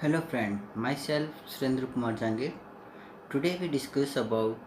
Hello friend, myself Surendra Kumar Jangir. Today we discuss about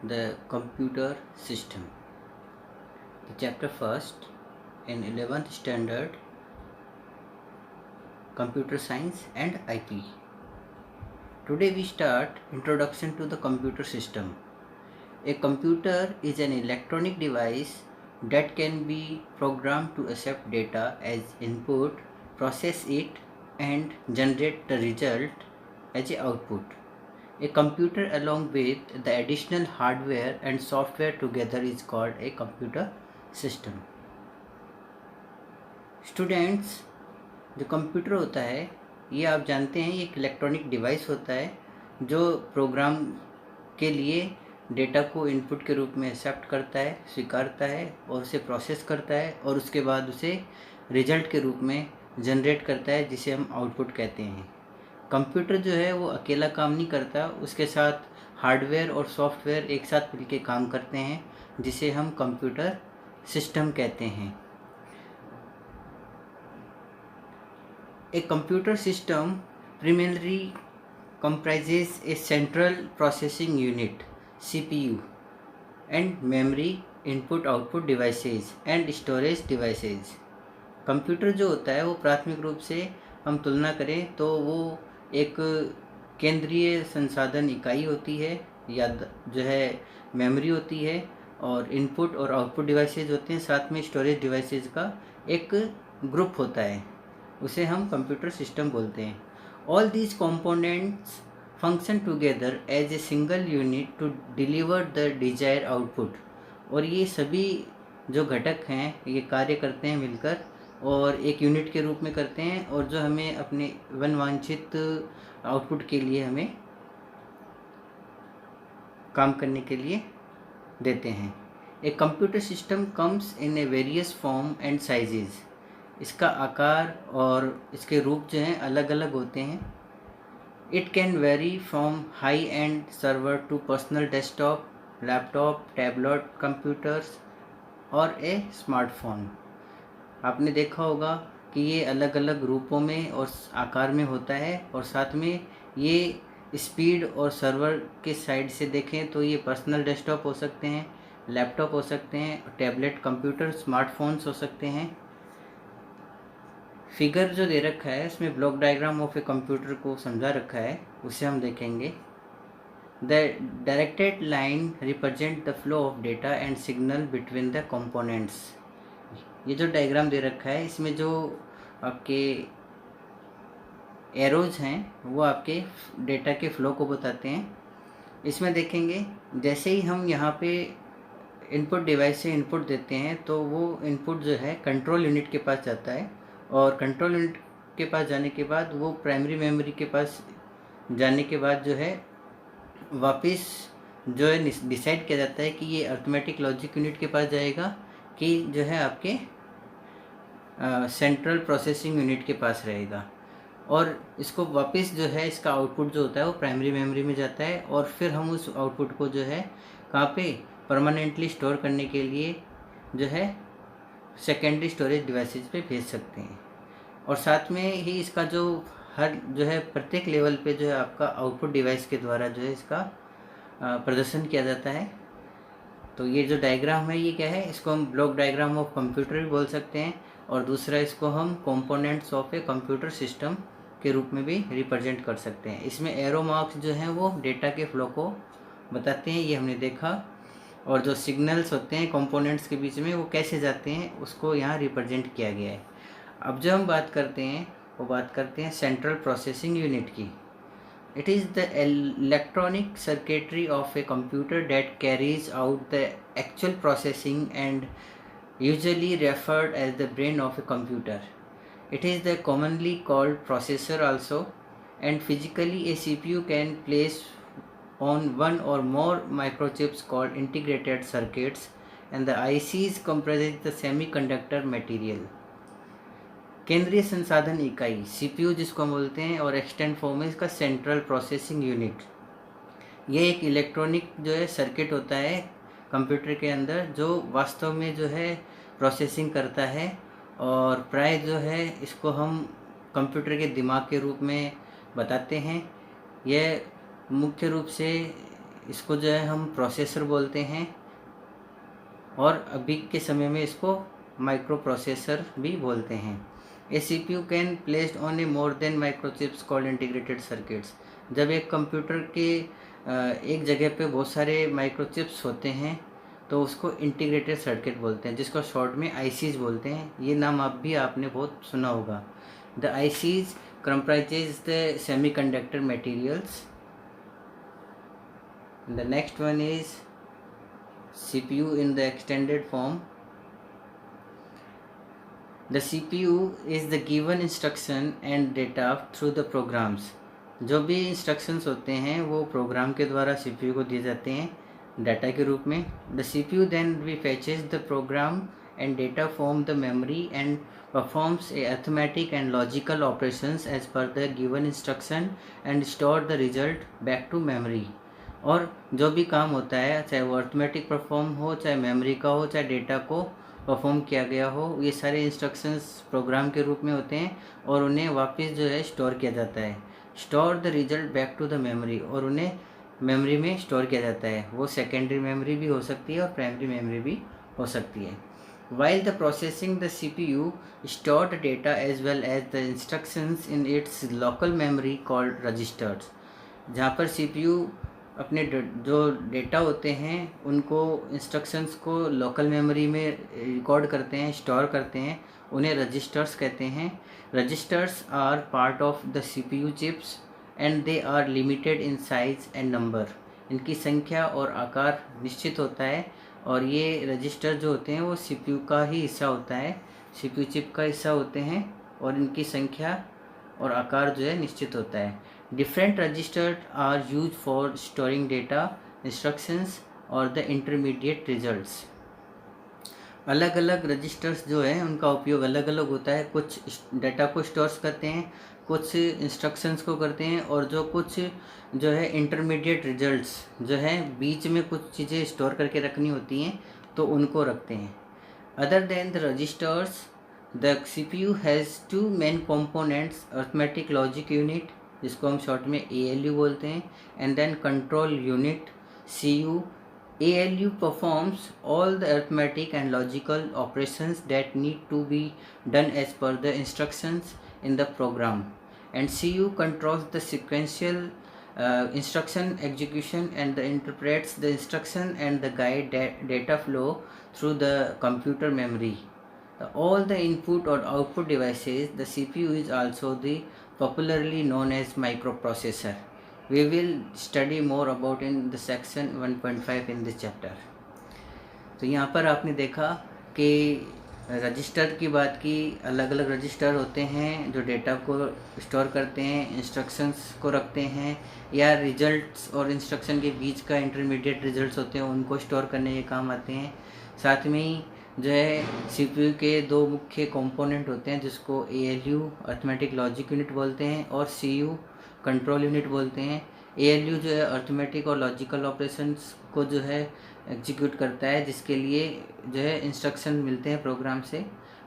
the computer system. The chapter first in 11th standard computer science and IP. Today we start introduction to the computer system. A computer is an electronic device that can be programmed to accept data as input, process it and generate the result as a output. A computer along with the additional hardware and software together is called a computer system. Students, जो computer होता है ये आप जानते हैं ये एक electronic device होता है जो प्रोग्राम के लिए डेटा को इनपुट के रूप में एक्सेप्ट करता है, स्वीकारता है और उसे प्रोसेस करता है और उसके बाद उसे रिजल्ट के रूप में जनरेट करता है जिसे हम आउटपुट कहते हैं। कंप्यूटर जो है वो अकेला काम नहीं करता, उसके साथ हार्डवेयर और सॉफ्टवेयर एक साथ मिलकर काम करते हैं जिसे हम कंप्यूटर सिस्टम कहते हैं। A computer system primarily comprises a central processing unit CPU and memory input output devices and storage devices। Computer जो होता है वो प्राथमिक रूप से हम तुलना करें तो वो एक केंद्रीय संसाधन इकाई होती है या जो है मेमोरी होती है और इनपुट और आउटपुट डिवाइसेज होते हैं, साथ में स्टोरेज डिवाइसेज का एक ग्रुप होता है, उसे हम कंप्यूटर सिस्टम बोलते हैं। All these components function together as a single unit to deliver the desire output. और ये सभी जो घटक हैं ये कार्य करते हैं मिलकर और एक यूनिट के रूप में करते हैं और जो हमें अपने वांछित आउटपुट के लिए हमें काम करने के लिए देते हैं। A computer system comes in A various form and sizes. इसका आकार और इसके रूप जो हैं अलग अलग होते हैं। It can vary from high end server to personal desktop, laptop, tablet computers और ए स्मार्टफोन। आपने देखा होगा कि ये अलग अलग रूपों में और आकार में होता है और साथ में ये स्पीड और सर्वर के साइड से देखें तो ये पर्सनल डेस्कटॉप हो सकते हैं, लैपटॉप हो सकते हैं, टैबलेट कंप्यूटर, स्मार्टफोन्स हो सकते हैं। फिगर जो दे रखा है इसमें block diagram of a computer को समझा रखा है, उसे हम देखेंगे। The directed line represent the flow of data and signal between the components. ये जो डायग्राम दे रखा है इसमें जो आपके एरोज हैं वो आपके डेटा के फ्लो को बताते हैं। इसमें देखेंगे जैसे ही हम यहाँ पे इनपुट डिवाइस से इनपुट देते हैं तो वो इनपुट जो है कंट्रोल यूनिट के पास जाता है और कंट्रोल यूनिट के पास जाने के बाद वो प्राइमरी मेमोरी के पास जाने के बाद जो है वापस जो है डिसाइड किया जाता है कि ये अर्थमेटिक लॉजिक यूनिट के पास जाएगा कि जो है आपके सेंट्रल प्रोसेसिंग यूनिट के पास रहेगा। और इसको वापस जो है इसका आउटपुट जो होता है वो प्राइमरी मेमोरी में जाता है और फिर हम उस आउटपुट को जो है कहाँ पे परमानेंटली स्टोर करने के लिए जो है सेकेंडरी स्टोरेज डिवाइसेज पे भेज सकते हैं। और साथ में ही इसका जो हर जो है प्रत्येक लेवल पे जो है आपका आउटपुट डिवाइस के द्वारा जो है इसका प्रदर्शन किया जाता है। तो ये जो डायग्राम है ये क्या है, इसको हम ब्लॉक डायग्राम ऑफ कंप्यूटर भी बोल सकते हैं और दूसरा इसको हम components of a computer system के रूप में भी रिप्रेजेंट कर सकते हैं। इसमें एरो मार्क्स जो हैं वो डेटा के फ्लो को बताते हैं, ये हमने देखा। और जो सिग्नल्स होते हैं कंपोनेंट्स के बीच में वो कैसे जाते हैं उसको यहाँ रिप्रेजेंट किया गया है। अब जो हम बात करते हैं वो बात करते हैं सेंट्रल प्रोसेसिंग यूनिट की। It is the electronic circuitry of a computer that carries out the actual processing and usually referred as the brain of a computer. It is the commonly called processor also, and physically a CPU can place on one or more microchips called integrated circuits, and the ICs comprise the semiconductor material. केंद्रीय संसाधन इकाई CPU जिसको हम बोलते हैं और extend form है इसका सेंट्रल प्रोसेसिंग यूनिट। ये एक इलेक्ट्रॉनिक जो है सर्किट होता है कंप्यूटर के अंदर जो वास्तव में जो है प्रोसेसिंग करता है और प्राय जो है इसको हम कंप्यूटर के दिमाग के रूप में बताते हैं। यह मुख्य रूप से इसको जो है हम प्रोसेसर बोलते हैं, और अभी के समय में इसको माइक्रो प्रोसेसर भी बोलते हैं। ए CPU can placed on A more than microchips called integrated circuits. जब एक कंप्यूटर के एक जगह पे बहुत सारे माइक्रोचिप्स होते हैं तो उसको इंटीग्रेटेड सर्किट बोलते हैं, जिसको शॉर्ट में ICs बोलते हैं। ये नाम भी आपने बहुत सुना होगा। The ICs comprises the semiconductor materials. The next one is CPU in the extended form. The CPU is the given instruction and data through the programs. जो भी इंस्ट्रक्शंस होते हैं वो प्रोग्राम के द्वारा CPU को दिए जाते हैं डाटा के रूप में। The CPU then fetches the program and data from the memory and performs a arithmetic and logical operations as per the given instruction and store the result back to memory. और जो भी काम होता है, चाहे वो अर्थमेटिक परफॉर्म हो, चाहे मेमोरी का हो, चाहे डेटा को परफॉर्म किया गया हो, ये सारे इंस्ट्रक्शंस प्रोग्राम के रूप में होते हैं और उन्हें वापस जो है स्टोर किया जाता है। Store the result back to the memory, और उन्हें मेमोरी में स्टोर किया जाता है। वो सेकेंडरी मेमोरी भी हो सकती है और प्राइमरी मेमोरी भी हो सकती है। While the processing, the CPU store the data as well as the instructions in its local memory called registers. जहाँ पर CPU अपने जो डेटा होते हैं उनको इंस्ट्रक्शंस को लोकल मेमोरी में रिकॉर्ड करते हैं, स्टोर करते हैं, उन्हें रजिस्टर्स कहते हैं। Registers are part of the CPU chips and they are limited in size and number. इनकी संख्या और आकार निश्चित होता है, और ये रजिस्टर जो होते हैं वो CPU का ही हिस्सा होता है, CPU चिप का हिस्सा होते हैं, और इनकी संख्या और आकार जो है निश्चित होता है। Different register are use for storing data, instructions और द इंटरमीडिएट रिजल्ट्स। अलग अलग रजिस्टर्स जो है उनका उपयोग अलग अलग होता है। कुछ डेटा को स्टोर करते हैं, कुछ इंस्ट्रक्शंस को करते हैं, और जो कुछ जो है इंटरमीडिएट रिजल्ट्स जो है बीच में कुछ चीज़ें स्टोर करके रखनी होती हैं तो उनको रखते हैं। Other than the registers, the CPU has two main components, arithmetic logic unit जिसको हम शॉर्ट में ALU बोलते हैं, and then control unit CU. ALU performs all the arithmetic and logical operations that need to be done as per the instructions in the program, and CU controls the sequential instruction execution and interprets the instruction and the guide data flow through the computer memory. All the input or output devices, the CPU is also the popularly known as microprocessor. We will study more about in the section 1.5 in this chapter. तो यहाँ पर आपने देखा कि register की बात की, अलग अलग रजिस्टर होते हैं जो डेटा को स्टोर करते हैं, इंस्ट्रक्शंस को रखते हैं, या रिजल्ट्स और इंस्ट्रक्शन के बीच का इंटरमीडिएट रिजल्ट्स होते हैं उनको स्टोर करने के काम आते हैं। साथ में ही जो है CPU के दो मुख्य कंपोनेंट होते हैं जिसको ALU अर्थमेटिक लॉजिक यूनिट बोलते हैं और CU कंट्रोल यूनिट बोलते हैं। ALU जो है अर्थमेटिक और लॉजिकल ऑपरेशंस को जो है एग्जीक्यूट करता है, जिसके लिए जो है इंस्ट्रक्शन मिलते हैं प्रोग्राम से,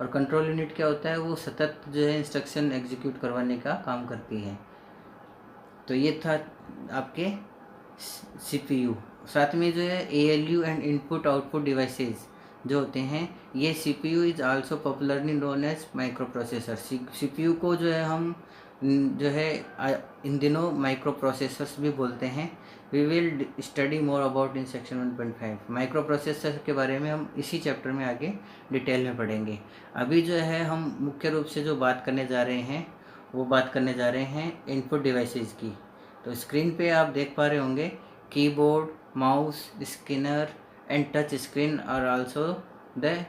और कंट्रोल यूनिट क्या होता है, वो सतत जो है इंस्ट्रक्शन एग्जीक्यूट करवाने का काम करती है। तो ये था आपके CPU। साथ में जो है ALU and input output devices जो होते हैं, ये CPU is also popularly known as microprocessor. CPU को जो है हम जो है इन दिनों माइक्रो प्रोसेसर्स भी बोलते हैं। We will study more about in section 1.5। Microprocessor के बारे में हम इसी चैप्टर में आगे डिटेल में पढ़ेंगे। अभी जो है हम मुख्य रूप से जो बात करने जा रहे हैं वो बात करने जा रहे हैं इनपुट डिवाइसेस की। तो स्क्रीन पे आप देख पा रहे होंगे keyboard, mouse, scanner and touch screen are also the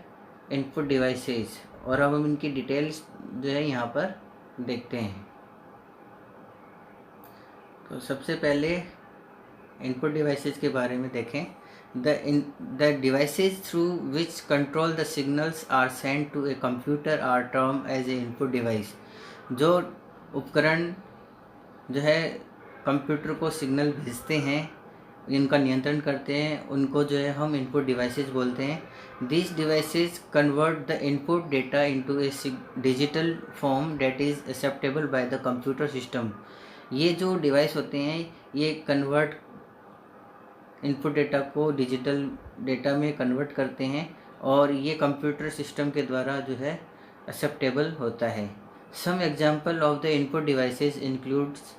input devices. और अब हम इनकी डिटेल्स जो है यहाँ पर देखते हैं। तो सबसे पहले इनपुट डिवाइसेस के बारे में देखें। The devices through which control the signals are send to a computer are term as a input device. जो उपकरण जो है कंप्यूटर को सिग्नल भेजते हैं, इनका नियंत्रण करते हैं, उनको जो है हम इनपुट डिवाइसेस बोलते हैं। This devices convert the input data into A digital form that is acceptable bye the computer system. ये जो डिवाइस होते हैं ये कन्वर्ट इनपुट डेटा को डिजिटल डेटा में कन्वर्ट करते हैं और ये कंप्यूटर सिस्टम के द्वारा जो है एक्सेप्टेबल होता है। Some example of the input devices includes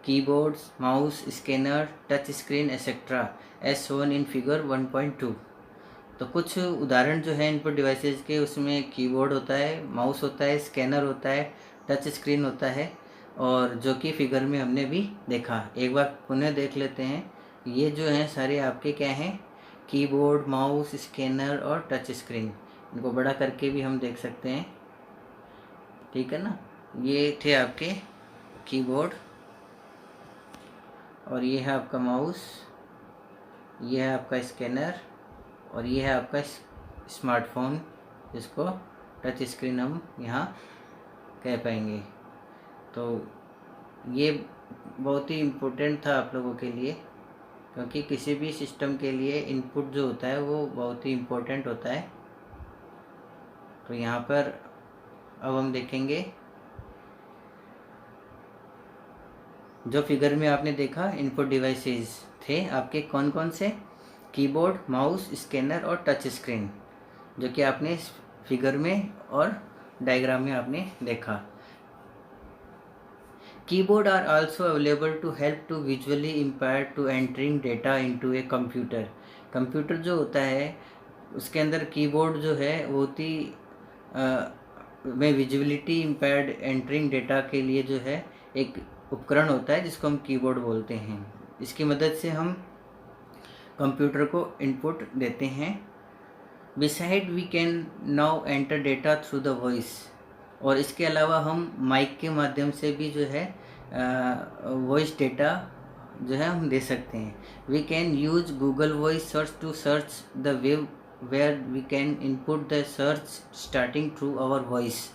keyboards, mouse, scanner, touch screen etcetera as shown in figure 1.2। तो कुछ उदाहरण जो है इनपुट डिवाइसेस के, उसमें कीबोर्ड होता है, माउस होता है, स्कैनर होता है, टच स्क्रीन होता है, और जो कि फिगर में हमने भी देखा। एक बार पुनः देख लेते हैं। ये जो हैं सारे आपके क्या हैं, कीबोर्ड, माउस, स्कैनर और टच स्क्रीन। इनको बड़ा करके भी हम देख सकते हैं, ठीक है ना। ये थे आपके कीबोर्ड, और ये है आपका माउस, ये है आपका स्कैनर, और ये है आपका स्मार्टफोन, जिसको टच स्क्रीन हम यहाँ कह पाएंगे। तो ये बहुत ही इम्पोर्टेंट था आप लोगों के लिए, क्योंकि किसी भी सिस्टम के लिए इनपुट जो होता है वो बहुत ही इम्पोर्टेंट होता है। तो यहाँ पर अब हम देखेंगे, जो फिगर में आपने देखा इनपुट डिवाइसेस थे आपके कौन कौन से, कीबोर्ड, माउस, स्कैनर और टच स्क्रीन, जो कि आपने इस फिगर में और डायग्राम में आपने देखा। Keyboard are also available to help to visually impaired to entering data into a computer. Computer जो होता है उसके अंदर कीबोर्ड जो है वो होती में विजुअलिटी इम्पेयर्ड एंटरिंग डेटा के लिए जो है एक उपकरण होता है जिसको हम कीबोर्ड बोलते हैं। इसकी मदद से हम कंप्यूटर को इनपुट देते हैं। Beside we can now enter data through the voice, और इसके अलावा हम माइक के माध्यम से भी जो है वॉइस डेटा जो है हम दे सकते हैं। We can use Google voice search to search the web where we can input the search starting through our voice,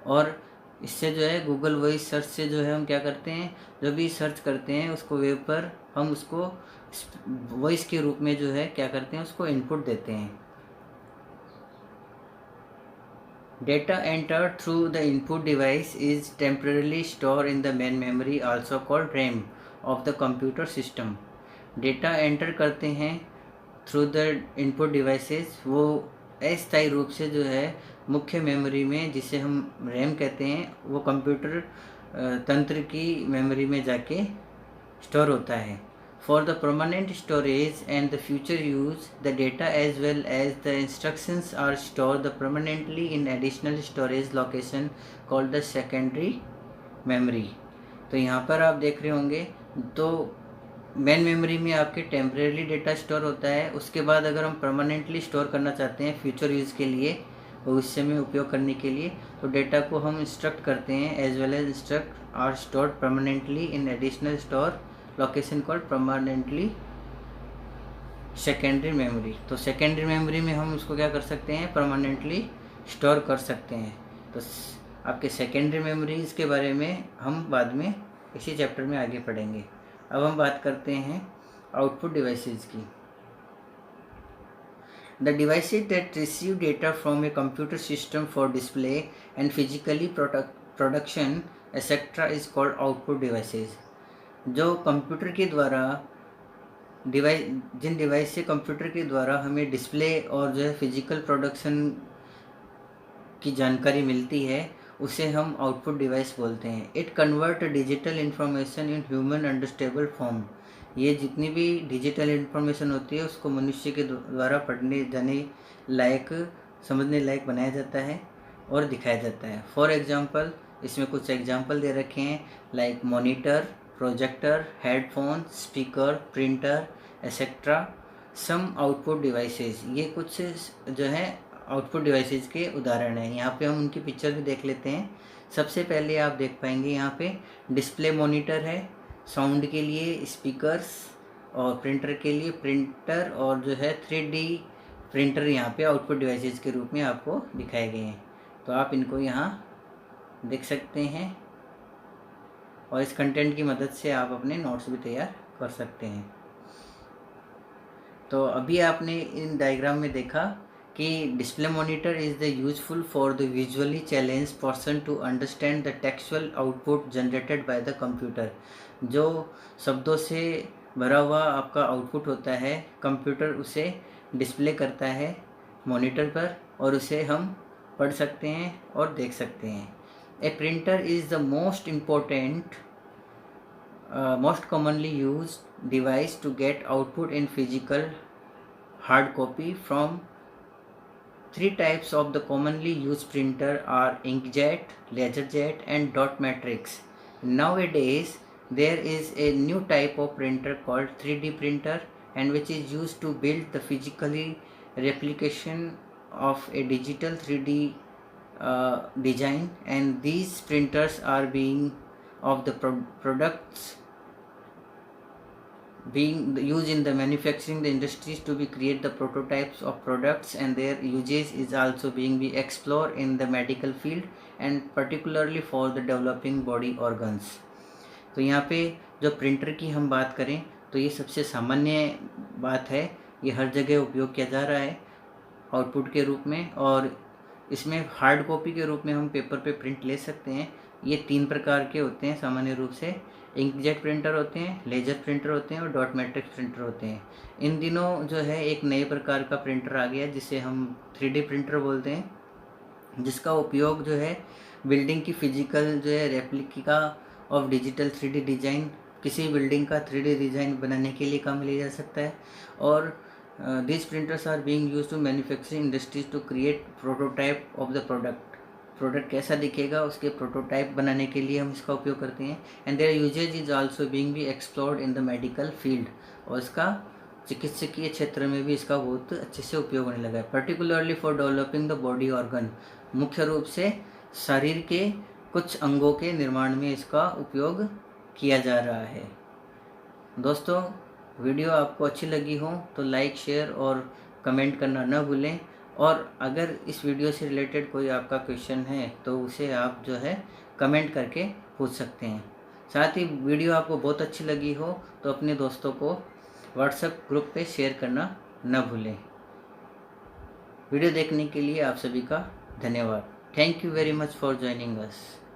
और इससे जो है गूगल वॉइस सर्च से जो है हम क्या करते हैं, जो भी सर्च करते हैं उसको वेब पर हम उसको वॉइस के रूप में जो है क्या करते हैं, उसको इनपुट देते हैं। Data entered through the input device is temporarily stored in the main memory, also called RAM, of the computer system. Data enter करते हैं थ्रू द इनपुट डिवाइसेस, वो अस्थायी रूप से जो है मुख्य मेमोरी में, जिसे हम रैम कहते हैं, वो कंप्यूटर तंत्र की मेमोरी में जाके स्टोर होता है। For the permanent storage and the future use, the data as well as the instructions are stored permanently in additional storage location called the secondary memory. तो यहाँ पर आप देख रहे होंगे, तो मेन मेमोरी में आपके टेम्परेरी डेटा स्टोर होता है। उसके बाद अगर हम परमानेंटली स्टोर करना चाहते हैं फ्यूचर यूज़ के लिए, भविष्य में उपयोग करने के लिए, तो डेटा को हम इंस्ट्रक्ट करते हैं। As well as instruct are stored permanently in additional store location called permanently secondary memory. तो सेकेंडरी मेमोरी में हम उसको क्या कर सकते हैं, परमानेंटली स्टोर कर सकते हैं। तो आपके सेकेंडरी मेमोरीज के बारे में हम बाद में इसी चैप्टर में आगे पढ़ेंगे। अब हम बात करते हैं आउटपुट डिवाइसेस की। The devices that receive data from a computer system for display and physically production etcetera is called output devices. जो कंप्यूटर के द्वारा जिन डिवाइस से कंप्यूटर के द्वारा हमें डिस्प्ले और जो है फिजिकल प्रोडक्शन की जानकारी मिलती है, उसे हम आउटपुट डिवाइस बोलते हैं। It convert digital information in human understandable form. ये जितनी भी डिजिटल इन्फॉर्मेशन होती है उसको मनुष्य के द्वारा पढ़ने जाने लायक, समझने लायक बनाया जाता है और दिखाया जाता है। फॉर एग्जांपल, इसमें कुछ एग्जांपल दे रखे हैं, like monitor, projector, headphone, speaker, printer etcetera. Some output devices, ये कुछ जो है आउटपुट डिवाइसेस के उदाहरण हैं। यहाँ पे हम उनकी पिक्चर भी देख लेते हैं। सबसे पहले आप देख पाएंगे यहाँ पे डिस्प्ले मॉनिटर है, साउंड के लिए स्पीकर्स, और प्रिंटर के लिए प्रिंटर, और जो है 3D प्रिंटर यहाँ पे आउटपुट डिवाइसेस के रूप में आपको दिखाए गए हैं। तो आप इनको यहाँ देख सकते हैं, और इस कंटेंट की मदद से आप अपने नोट्स भी तैयार कर सकते हैं। तो अभी आपने इन डायग्राम में देखा कि display monitor is the useful for the visually challenge person to understand the textual output generated by the computer. जो शब्दों से भरा हुआ आपका आउटपुट होता है, कंप्यूटर उसे डिस्प्ले करता है मॉनिटर पर और उसे हम पढ़ सकते हैं और देख सकते हैं। A printer is the most important most commonly used device to get output in physical hard copy from. Three types of the commonly used printer are inkjet, laserjet and dot matrix. Nowadays there is a new type of printer called 3D printer, and which is used to build the physically replication of a digital 3D design, and these printers are being of the products being used in the manufacturing the industries to be create the prototypes of products, and their usage is also being be explored in the medical field and particularly for the developing body organs. तो यहाँ पे जो printer की हम बात करें तो ये सबसे सामान्य बात है, ये हर जगह उपयोग किया जा रहा है आउटपुट के रूप में, और इसमें हार्ड कॉपी के रूप में हम पेपर पे प्रिंट ले सकते हैं। ये 3 प्रकार के होते हैं सामान्य रूप से, इंकजेट प्रिंटर होते हैं, लेजर प्रिंटर होते हैं और डॉट मैट्रिक्स प्रिंटर होते हैं। इन दिनों जो है एक नए प्रकार का प्रिंटर आ गया जिसे हम 3D प्रिंटर बोलते हैं, जिसका उपयोग जो है बिल्डिंग की फिजिकल जो है replica of digital 3D design, किसी बिल्डिंग का 3D डिज़ाइन बनाने के लिए काम लिया जा सकता है। और these printers are being used to manufacturing industries to create prototype of the product कैसा दिखेगा उसके प्रोटोटाइप बनाने के लिए हम इसका उपयोग करते हैं। And their usages is also being be explored in the medical field, और इसका चिकित्सकीय क्षेत्र में भी इसका बहुत अच्छे से उपयोग होने लगा है, particularly for developing the body organ, मुख्य रूप से शरीर के कुछ अंगों के निर्माण में इसका उपयोग किया जा रहा है। दोस्तों, वीडियो आपको अच्छी लगी हो तो लाइक, शेयर और कमेंट करना न भूलें, और अगर इस वीडियो से रिलेटेड कोई आपका क्वेश्चन है तो उसे आप जो है कमेंट करके पूछ सकते हैं। साथ ही वीडियो आपको बहुत अच्छी लगी हो तो अपने दोस्तों को व्हाट्सएप ग्रुप पे शेयर करना न भूलें। वीडियो देखने के लिए आप सभी का धन्यवाद। Thank you very much for joining us.